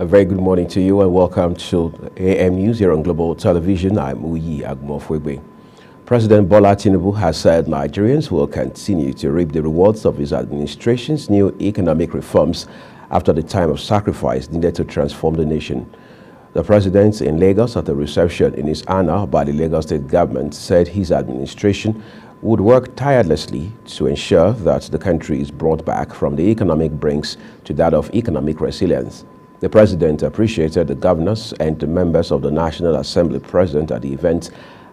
A very good morning to you and welcome to AM News here on Global Television. I'm Uyi Agmofwebe. President Bola Tinubu has said Nigerians will continue to reap the rewards of his administration's new economic reforms after the time of sacrifice needed to transform the nation. The president in Lagos at a reception in his honor by the Lagos State government said his administration would work tirelessly to ensure that the country is brought back from the economic brinks to that of economic resilience. The president appreciated the governors and the members of the National Assembly present at the event,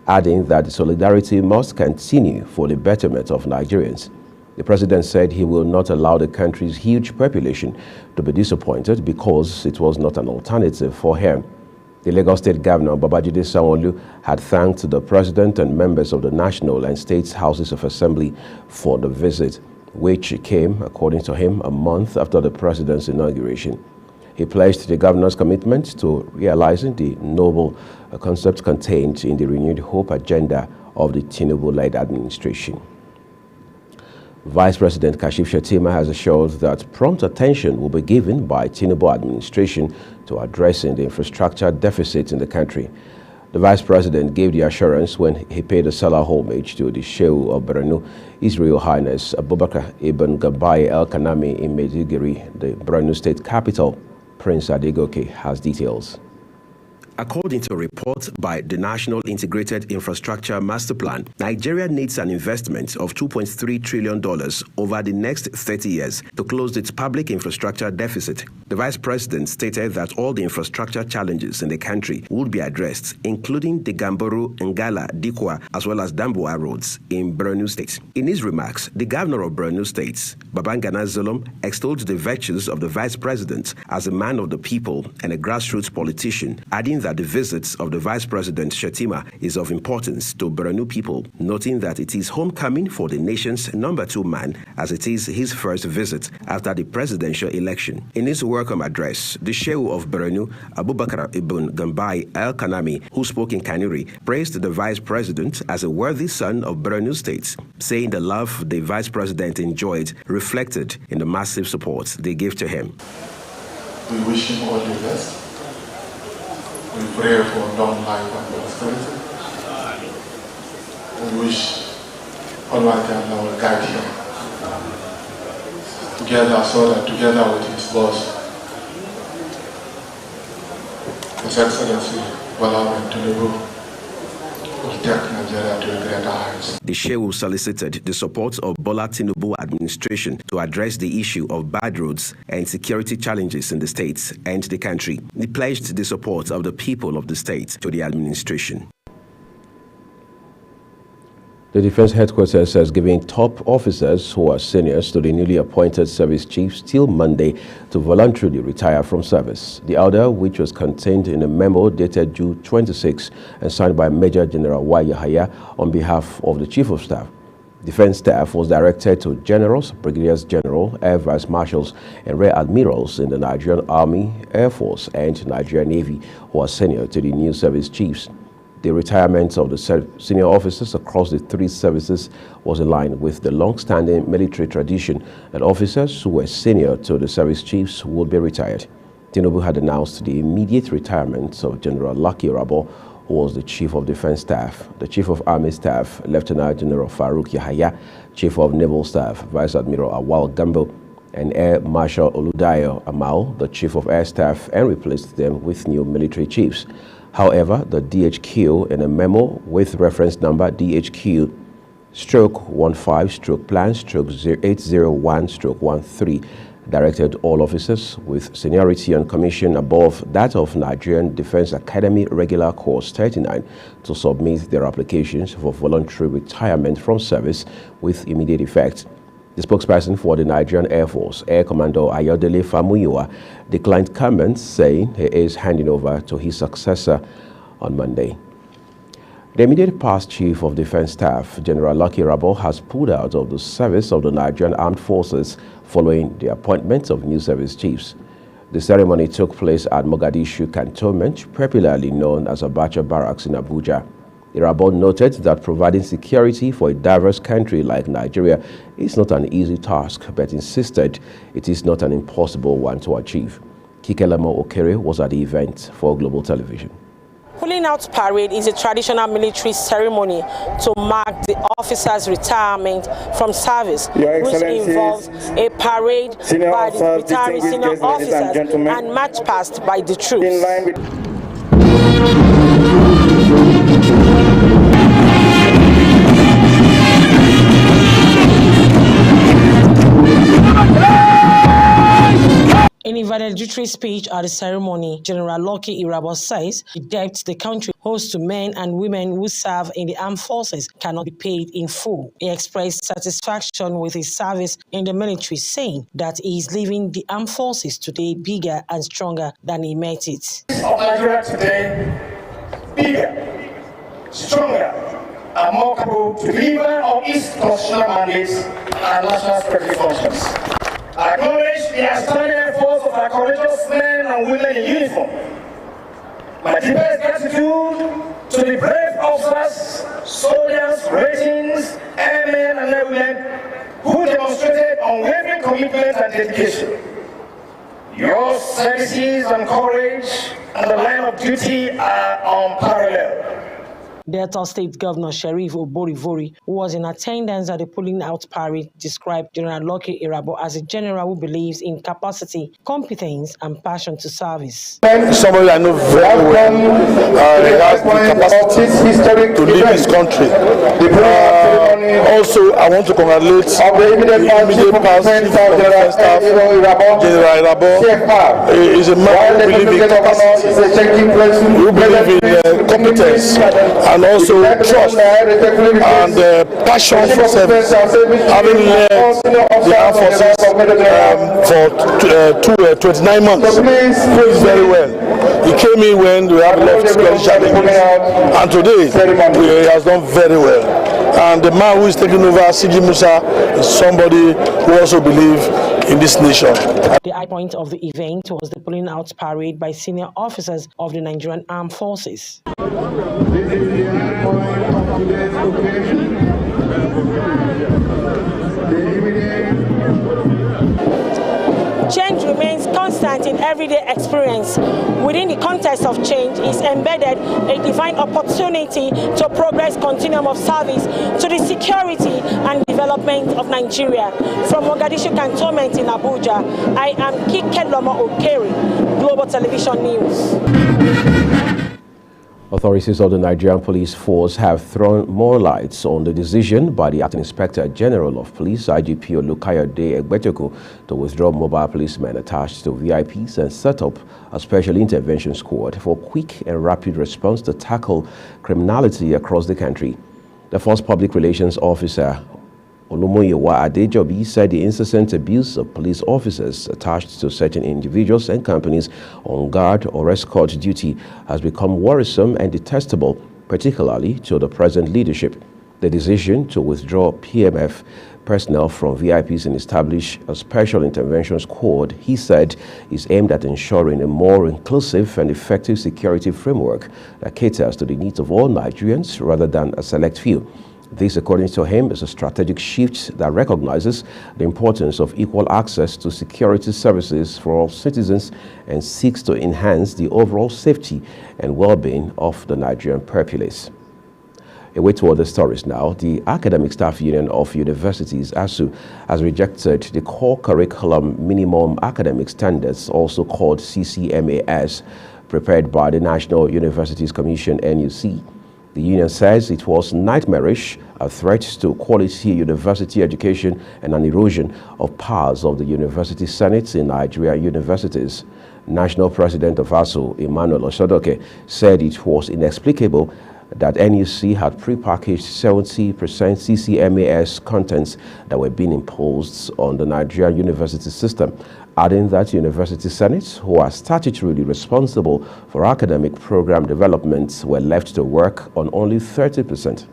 adding that the solidarity must continue for the betterment of Nigerians. The president said he will not allow the country's huge population to be disappointed because it was not an alternative for him. The Lagos State Governor, Babajide Sanwo-Olu, had thanked the president and members of the National and State Houses of Assembly for the visit, which came, according to him, a month after the president's inauguration. He pledged the governor's commitment to realizing the noble concept contained in the renewed hope agenda of the Tinubu-led administration. Vice President Kashim Shettima has assured that prompt attention will be given by Tinubu administration to addressing the infrastructure deficit in the country. The Vice President gave the assurance when he paid a solemn homage to the Shehu of Borno, His Royal Highness Abubakar Ibn Gambai El Kanami in Maiduguri, the Borno State capital. Prince Adegoke has details. According to a report by the National Integrated Infrastructure Master Plan, Nigeria needs an investment of $2.3 trillion over the next 30 years to close its public infrastructure deficit. The Vice President stated that all the infrastructure challenges in the country would be addressed, including the Gamboru, Ngala, Dikwa, as well as Damboa roads in Borno State. In his remarks, the governor of Borno State, Babangana Zulum, extolled the virtues of the Vice President as a man of the people and a grassroots politician, adding that the visits of the Vice President Shettima is of importance to Borno people, noting that it is homecoming for the nation's number 2 man, as it is his first visit after the presidential election. In his welcome address, the Shehu of Borno, Abubakar Ibn Gambai El Kanami, who spoke in Kanuri, praised the Vice President as a worthy son of Borno State, saying the love the Vice President enjoyed reflected in the massive support they gave to him. We wish him all the best. We pray for long life and prosperity. We wish Almighty Allah will guide him together, so that together with his boss, His Excellency Bola Tinubu, will take Nigeria to greater heights. The Shehu solicited the support of Bola Tinubu administration to address the issue of bad roads and security challenges in the state and the country. He pledged the support of the people of the state to the administration. The Defense Headquarters has given top officers who are seniors to the newly appointed service chiefs till Monday to voluntarily retire from service. The order, which was contained in a memo dated June 26 and signed by Major General Y. Yahaya on behalf of the Chief of Staff. Defense staff was directed to generals, brigadiers general, air vice marshals, and rear admirals in the Nigerian Army, Air Force, and Nigerian Navy who are senior to the new service chiefs. The retirement of the senior officers across the 3 services was in line with the long-standing military tradition that officers who were senior to the service chiefs would be retired. Tinubu had announced the immediate retirement of General Lucky Rabo, who was the Chief of Defense Staff, the Chief of Army Staff, Lieutenant General Farouk Yahaya, Chief of Naval Staff, Vice Admiral Awal Gambo, and Air Marshal Oludayo Amal, the Chief of Air Staff, and replaced them with new military chiefs. However, the DHQ, in a memo with reference number DHQ-15-plan-801-13, directed all officers with seniority and commission above that of Nigerian Defense Academy Regular Course 39 to submit their applications for voluntary retirement from service with immediate effect. The spokesperson for the Nigerian Air Force, Air Commodore Ayodele Famuyiwa, declined comments, saying he is handing over to his successor on Monday. The immediate past Chief of Defense Staff, General Lucky Rabo, has pulled out of the service of the Nigerian Armed Forces following the appointment of new service chiefs. The ceremony took place at Mogadishu Cantonment, popularly known as Abacha Barracks in Abuja. Irabon noted that providing security for a diverse country like Nigeria is not an easy task, but insisted it is not an impossible one to achieve. Kikelemo Okere was at the event for Global Television. Pulling out parade is a traditional military ceremony to mark the officer's retirement from service, which involves a parade by the retiring senior officers and march past by the troops. In a valedictory speech at the ceremony, General Lucky Irabor says the debt the country owes to men and women who serve in the armed forces cannot be paid in full. He expressed satisfaction with his service in the military, saying that he is leaving the armed forces today bigger and stronger than he met it. Of Nigeria today, bigger, stronger, and more capable to deliver on its constitutional mandates and national security functions. I acknowledge the outstanding efforts of our courageous men and women in uniform. My deepest gratitude to the brave officers, soldiers, ratings, airmen and airwomen who demonstrated unwavering commitment and dedication. Your services and courage and the line of duty are unparalleled. Delta State Governor Sheriff Oborivori, who was in attendance at the pulling out parade, described General Lucky Irabor as a general who believes in capacity, competence, and passion to service. Somebody I know very well, he has the capacity to lead his country. Also, I want to congratulate the immediate past Chief of Defense Staff, General Irabor. He is a man who believes in capacity, who believes in competence, and also trust and passion for service. Having led the armed forces for 29 months, he very well. He came in when we had a lot of security challenges, and today he has done very well. And the man who is taking over, Sigi Musa, is somebody who also believes in this nation. The high point of the event was the pulling out parade by senior officers of the Nigerian Armed Forces. This is the high point of today's occasion. Change remains constant in everyday experience. Within the context of change is embedded a divine opportunity to progress continuum of service to the security and development of Nigeria. From Mogadishu Cantonment in Abuja, I am Kikelemo Okere, Global Television News. Authorities of the Nigerian Police Force have thrown more lights on the decision by the Acting Inspector General of Police, IGP Olukayode Egbetoko, to withdraw mobile policemen attached to VIPs and set up a special intervention squad for quick and rapid response to tackle criminality across the country. The Force Public Relations Officer Olumoyewa Adejobi said the incessant abuse of police officers attached to certain individuals and companies on guard or escort duty has become worrisome and detestable, particularly to the present leadership. The decision to withdraw PMF personnel from VIPs and establish a special intervention squad, he said, is aimed at ensuring a more inclusive and effective security framework that caters to the needs of all Nigerians rather than a select few. This, according to him, is a strategic shift that recognizes the importance of equal access to security services for all citizens and seeks to enhance the overall safety and well-being of the Nigerian populace. Away to other stories now. The Academic Staff Union of Universities, ASU, has rejected the core curriculum minimum academic standards, also called CCMAS, prepared by the National Universities Commission, NUC. The union says it was nightmarish, a threat to quality university education, and an erosion of powers of the University Senate in Nigerian universities. National President of ASU, Emmanuel Osodoke, said it was inexplicable that NUC had prepackaged 70% CCMAS contents that were being imposed on the Nigerian university system, adding that university senates, who are statutorily responsible for academic program development, were left to work on only 30%.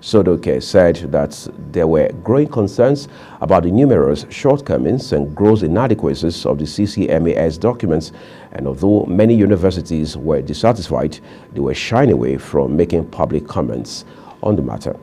Sodoke said that there were growing concerns about the numerous shortcomings and gross inadequacies of the CCMAS documents, and although many universities were dissatisfied, they were shying away from making public comments on the matter.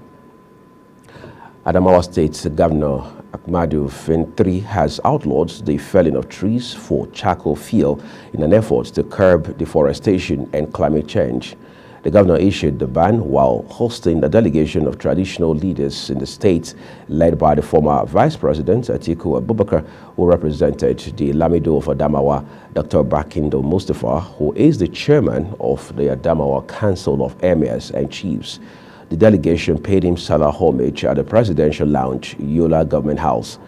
Adamawa State Governor Ahmadu Fintri has outlawed the felling of trees for charcoal fuel in an effort to curb deforestation and climate change. The governor issued the ban while hosting a delegation of traditional leaders in the state, led by the former Vice President Atiku Abubakar, who represented the Lamido of Adamawa, Dr. Bakindo Mustafa, who is the chairman of the Adamawa Council of Emirs and Chiefs. The delegation paid him salah homage at the Presidential Lounge, Yola Government House.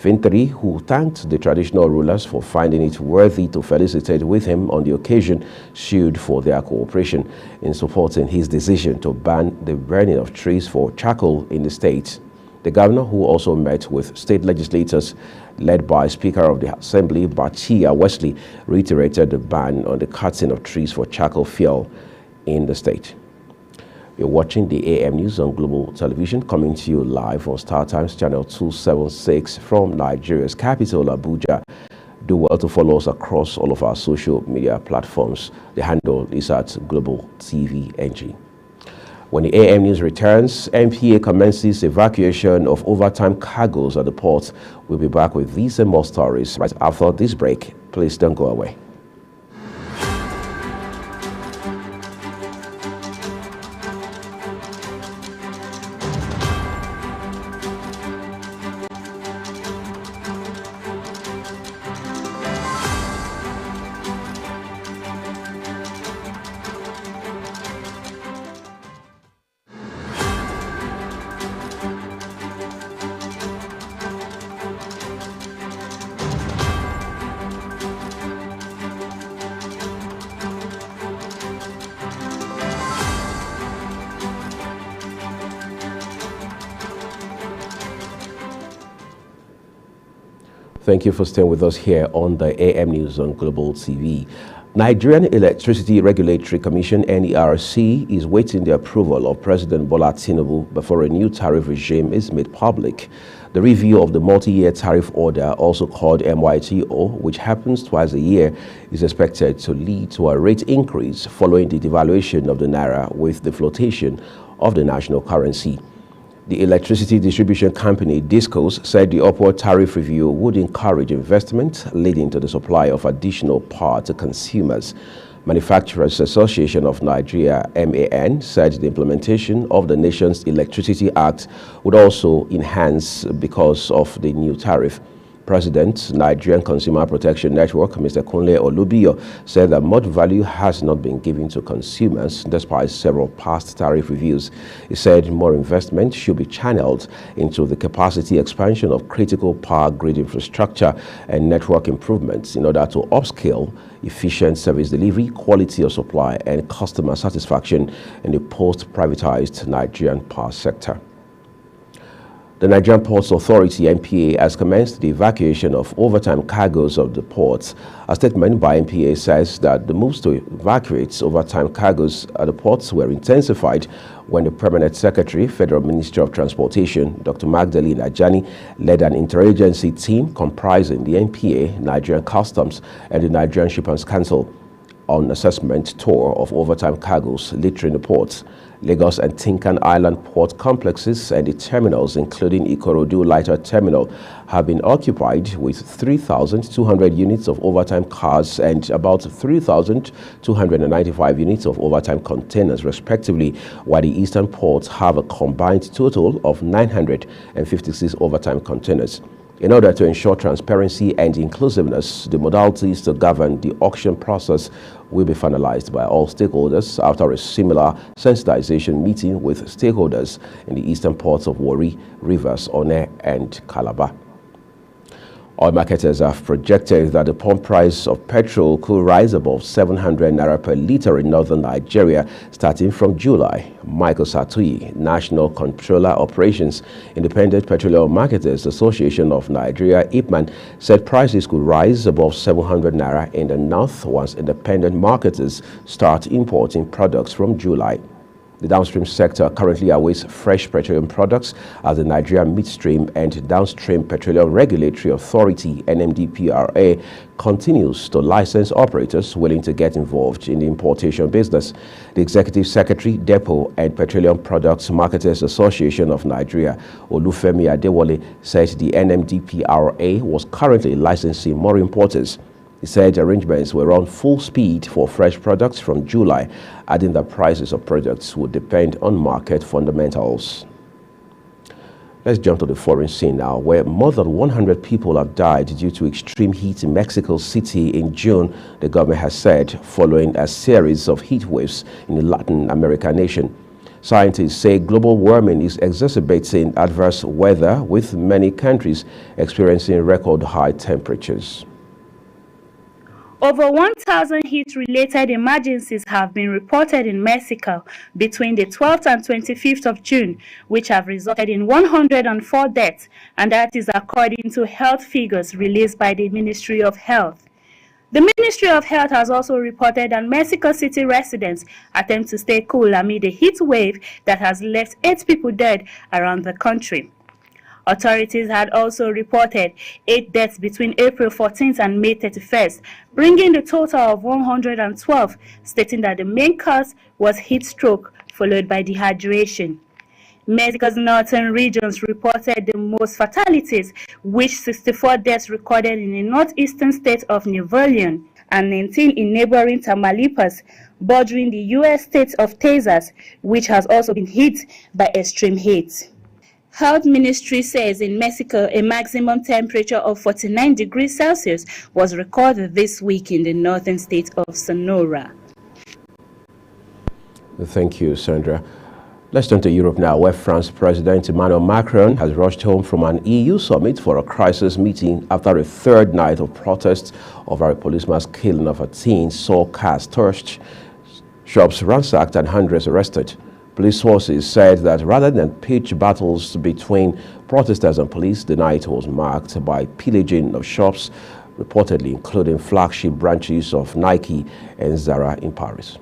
Fintri, who thanked the traditional rulers for finding it worthy to felicitate with him on the occasion, sued for their cooperation in supporting his decision to ban the burning of trees for charcoal in the state. The governor, who also met with state legislators led by Speaker of the Assembly, Bachia Wesley, reiterated the ban on the cutting of trees for charcoal fuel in the state. You're watching the AM News on Global Television, coming to you live on Star Times Channel 276 from Nigeria's capital, Abuja. Do well to follow us across all of our social media platforms. The handle is at Global TV NG. When the AM News returns, NPA commences evacuation of overtime cargoes at the port. We'll be back with these and more stories right after this break. Please don't go away. Thank you for staying with us here on the AM News on Global TV. Nigerian Electricity Regulatory Commission, NERC, is waiting the approval of President Bola Tinubu before a new tariff regime is made public. The review of the multi-year tariff order, also called MYTO, which happens twice a year, is expected to lead to a rate increase following the devaluation of the naira with the flotation of the national currency. The electricity distribution company, DISCOS, said the upward tariff review would encourage investment, leading to the supply of additional power to consumers. Manufacturers Association of Nigeria, MAN, said the implementation of the nation's Electricity Act would also enhance because of the new tariff. President, Nigerian Consumer Protection Network, Mr. Kunle Olubiyo, said that much value has not been given to consumers despite several past tariff reviews. He said more investment should be channeled into the capacity expansion of critical power grid infrastructure and network improvements in order to upscale efficient service delivery, quality of supply, and customer satisfaction in the post-privatized Nigerian power sector. The Nigerian Ports Authority, NPA, has commenced the evacuation of overtime cargoes of the ports. A statement by NPA says that the moves to evacuate overtime cargoes at the ports were intensified when the Permanent Secretary, Federal Ministry of Transportation, Dr. Magdalene Ajani, led an interagency team comprising the NPA, Nigerian Customs, and the Nigerian Shippers Council on assessment tour of overtime cargoes littering the ports. Lagos and Tinkan Island port complexes and the terminals, including Ikorodu Lighter Terminal, have been occupied with 3,200 units of overtime cars and about 3,295 units of overtime containers, respectively, while the eastern ports have a combined total of 956 overtime containers. In order to ensure transparency and inclusiveness, the modalities to govern the auction process will be finalized by all stakeholders after a similar sensitization meeting with stakeholders in the eastern ports of Warri, Rivers, Onne, and Calabar. Oil marketers have projected that the pump price of petrol could rise above 700 naira per litre in northern Nigeria starting from July. Michael Satuyi, National Controller Operations, Independent Petroleum Marketers Association of Nigeria, IPMAN, said prices could rise above 700 naira in the north once independent marketers start importing products from July. The downstream sector currently awaits fresh petroleum products as the Nigerian Midstream and Downstream Petroleum Regulatory Authority (NMDPRA) continues to license operators willing to get involved in the importation business. The Executive Secretary, Depot and Petroleum Products Marketers Association of Nigeria, Olufemi Adewale, said the NMDPRA was currently licensing more importers. He said arrangements were on full speed for fresh products from July, adding that prices of products would depend on market fundamentals. Let's jump to the foreign scene now, where more than 100 people have died due to extreme heat in Mexico City in June, the government has said, following a series of heat waves in the Latin American nation. Scientists say global warming is exacerbating adverse weather, with many countries experiencing record high temperatures. Over 1,000 heat-related emergencies have been reported in Mexico between the 12th and 25th of June, which have resulted in 104 deaths, and that is according to health figures released by the Ministry of Health. The Ministry of Health has also reported that Mexico City residents attempt to stay cool amid a heat wave that has left 8 people dead around the country. Authorities had also reported 8 deaths between April 14th and May 31st, bringing the total of 112, stating that the main cause was heat stroke, followed by dehydration. Mexico's northern regions reported the most fatalities, with 64 deaths recorded in the northeastern state of Nuevo León and 19 in neighboring Tamaulipas, bordering the U.S. state of Texas, which has also been hit by extreme heat. Health Ministry says in Mexico, a maximum temperature of 49 degrees Celsius was recorded this week in the northern state of Sonora. Thank you, Sandra. Let's turn to Europe now, where France President Emmanuel Macron has rushed home from an EU summit for a crisis meeting after a third night of protests over a policeman's killing of a teen saw cars torched, shops ransacked and hundreds arrested. Police sources said that rather than pitched battles between protesters and police, the night was marked by pillaging of shops, reportedly including flagship branches of Nike and Zara in Paris.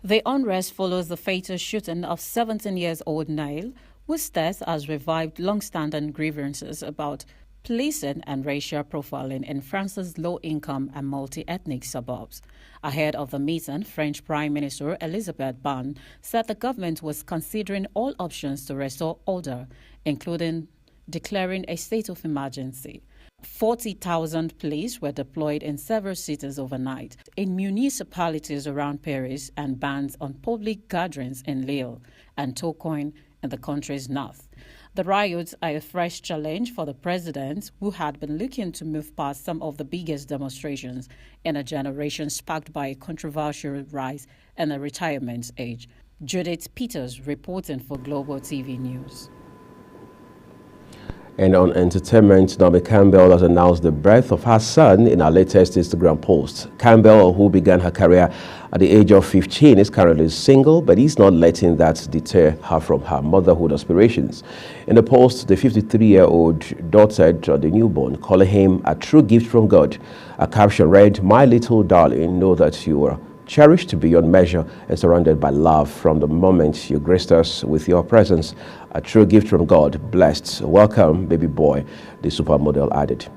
The unrest follows the fatal shooting of 17-year-old Nail, whose death has revived long-standing grievances about policing and racial profiling in France's low-income and multi-ethnic suburbs. Ahead of the meeting, French Prime Minister Elisabeth Borne said the government was considering all options to restore order, including declaring a state of emergency. 40,000 police were deployed in several cities overnight, in municipalities around Paris, and bans on public gatherings in Lille and Tourcoing in the country's north. The riots are a fresh challenge for the president, who had been looking to move past some of the biggest demonstrations in a generation sparked by a controversial rise in the retirement age. Judith Peters reporting for Global TV News. And on entertainment, Naomi Campbell has announced the birth of her son in her latest Instagram post. Campbell, who began her career at the age of 15, is currently single, but is not letting that deter her from her motherhood aspirations. In the post, the 53-year-old daughter of the newborn, calling him a true gift from God. A caption read, "My little darling, know that you are cherished beyond measure and surrounded by love from the moment you graced us with your presence. A true gift from God, blessed. Welcome, baby boy," the supermodel added.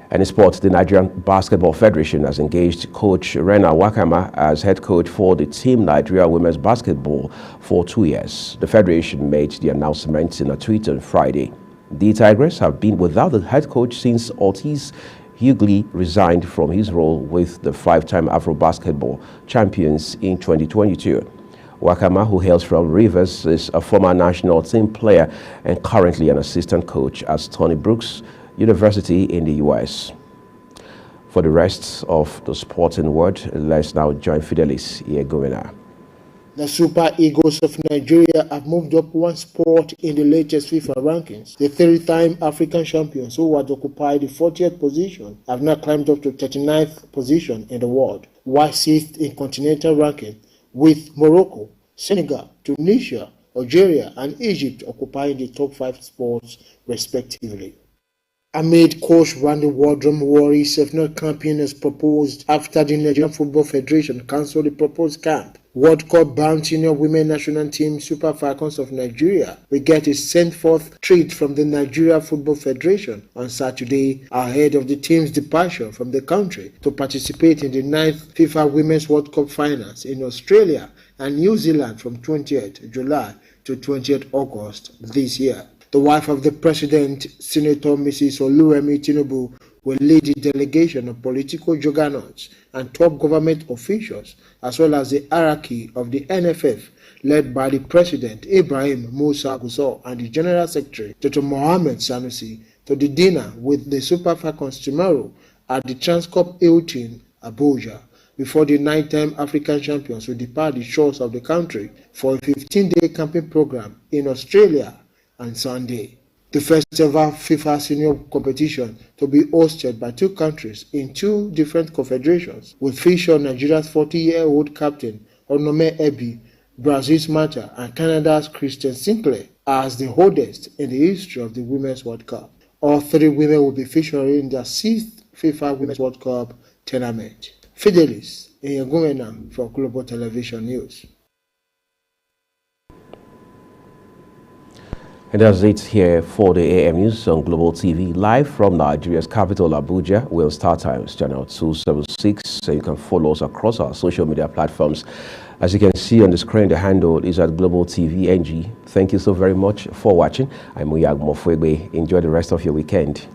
And in sports, the Nigerian Basketball Federation has engaged coach Rena Wakama as head coach for the Team Nigeria Women's Basketball for 2 years. The federation made the announcement in a tweet on Friday. The Tigers have been without the head coach since Ortiz Hughley resigned from his role with the 5-time Afro Basketball champions in 2022. Wakama, who hails from Rivers, is a former national team player and currently an assistant coach at Stony Brook University in the U.S. For the rest of the sporting world, let's now join Fidelis Iegomena. The Super Eagles of Nigeria have moved up one spot in the latest FIFA rankings. The 3-time African champions, who had occupied the 40th position, have now climbed up to 39th position in the world, while 6th in continental ranking, with Morocco, Senegal, Tunisia, Algeria, and Egypt occupying the top 5 spots respectively. Amid coach Randy Wardrum worries if not campaign is proposed after the Nigerian Football Federation cancelled the proposed camp. World Cup bound senior women national team Super Falcons of Nigeria will get a sent-forth treat from the Nigeria Football Federation on Saturday ahead of the team's departure from the country to participate in the 9th FIFA Women's World Cup finals in Australia and New Zealand from 20th July to 20th August this year. The wife of the president, Senator Mrs. Oluremi Tinubu, will lead the delegation of political juggernauts and top government officials, as well as the hierarchy of the NFF, led by the president, Ibrahim Musa Gusau, and the general secretary, Dr. Mohammed Sanusi, to the dinner with the Super Falcons tomorrow at the Transcorp Hilton, Abuja, before the 9-time African champions will depart the shores of the country for a 15-day camping program in Australia on Sunday. The first ever FIFA senior competition to be hosted by two countries in two different confederations will feature Nigeria's 40-year-old captain Onome Ebi, Brazil's Mata, and Canada's Christian Sinclair as the oldest in the history of the Women's World Cup. All three women will be featuring in their 6th FIFA Women's World Cup tournament. Fidelis Enyagumena for Global Television News. And that's it here for the AM News on Global TV, live from Nigeria's capital, Abuja. We'll start times channel 276, so you can follow us across our social media platforms. As you can see on the screen, the handle is at Global TV NG. Thank you so very much for watching. I'm Uyag Mofwegbe. Enjoy the rest of your weekend.